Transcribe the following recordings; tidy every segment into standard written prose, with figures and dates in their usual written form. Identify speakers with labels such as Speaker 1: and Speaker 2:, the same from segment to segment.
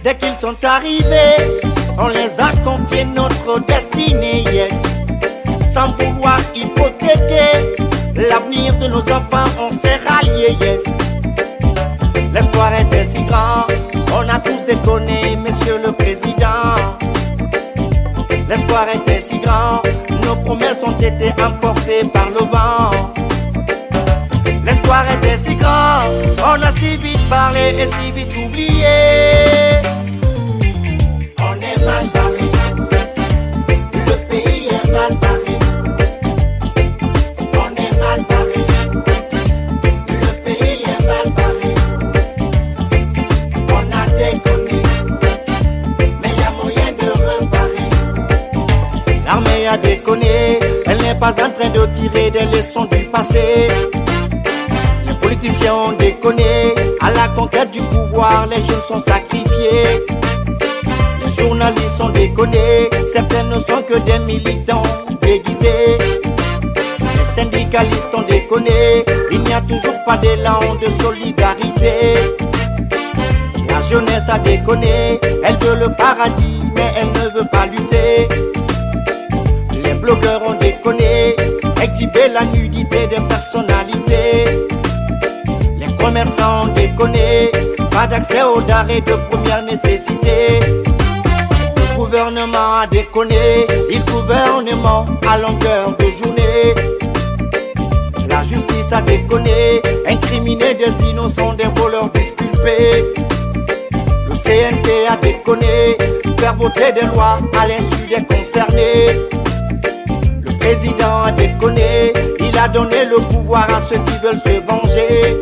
Speaker 1: Dès qu'ils sont arrivés, on les a confié notre destinée, yes. Sans vouloir hypothéquer l'avenir de nos enfants, on s'est ralliés, yes. L'espoir était si grand, on a tous déconné, monsieur le président. L'espoir était si grand, nos promesses ont été emportées par le vent. L'espoir était si grand, on a si vite parlé et si vite oublié. On est mal barré, le pays est mal barré. On est mal barré, le pays est mal barré. On a déconné, mais y a moyen de reparer. L'armée a déconné, elle n'est pas en train de tirer des leçons du passé. Les politiciens ont déconné, à la conquête du pouvoir, les jeunes sont sacrifiés. Les journalistes ont déconné, certains ne sont que des militants déguisés. Les syndicalistes ont déconné, il n'y a toujours pas d'élan de solidarité. La jeunesse a déconné, elle veut le paradis, mais elle ne veut pas lutter. Les blogueurs ont déconné, exhiber la nudité des personnalités. Les commerçants ont déconné, pas d'accès aux denrées de première nécessité. Le gouvernement a déconné, il gouvernement à longueur de journée. La justice a déconné, incriminer des innocents, des voleurs disculpés. Le CNT a déconné, faire voter des lois à l'insu des concernés. Le président a déconné, il a donné le pouvoir à ceux qui veulent se venger.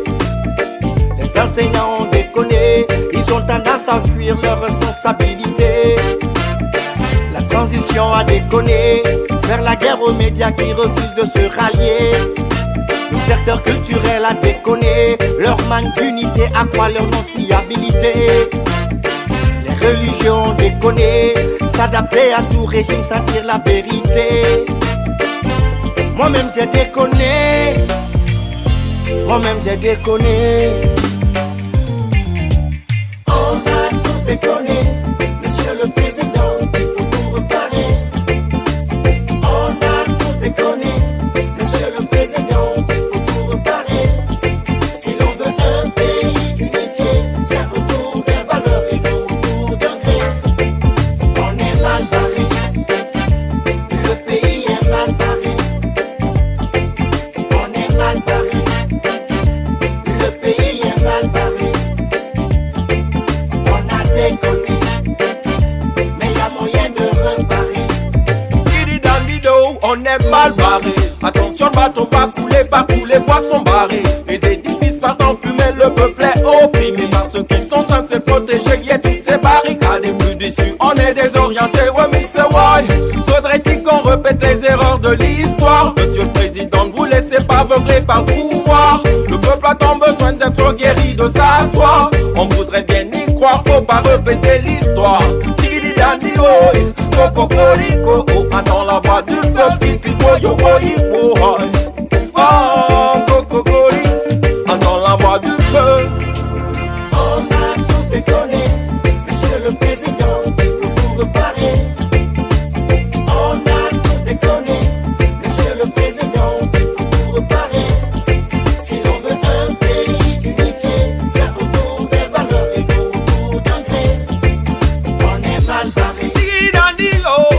Speaker 1: Les enseignants ont déconné, ils ont tendance à fuir leurs responsabilités. La transition a déconné, faire la guerre aux médias qui refusent de se rallier. Le secteur culturel a déconné, leur manque d'unité accroît leur non-fiabilité. Les religions ont déconné, s'adapter à tout régime sans dire la vérité. Moi-même j'ai déconné, moi-même j'ai déconné. On a tous déconné, monsieur le président, il faut tout reparer. On a tous déconné, monsieur le président, il faut tout reparer. Si l'on veut un pays unifié, c'est autour des valeurs et non autour d'un gré. On est mal barré, le pays est mal barré. On est mal barré, le pays est mal barré. Déconner, mais y a moyen de reparer.
Speaker 2: Skiddy dandy do, on est mal barré. Attention, le bateau va couler, partout les voies sont barrées. Les édifices partent en fumée, le peuple est opprimé par ceux qui sont censés protéger. Y a toutes ces barricades et plus déçus, on est désorientés. Ouais, Mr. Why, faudrait-il qu'on répète les erreurs de l'histoire? Monsieur le président, ne vous laissez pas aveugler par le pouvoir. Le peuple a tant besoin d'être guéri de s'asseoir. On voudrait bien y croire, faut pas répéter l'histoire. Skiddy dandy oh, coco corico, oh, attends la voix du peuple qui crie yo yo oh, coco corico, attends la voix du peuple.
Speaker 1: On a tous déconné, monsieur le président, il faut tout reparer. On a tous déconné, monsieur le président, il faut tout reparer. Si l'on veut un pays unifié, c'est autour des valeurs et non autour d'un gré. On est mal barré.
Speaker 2: Skiddy dandy oh.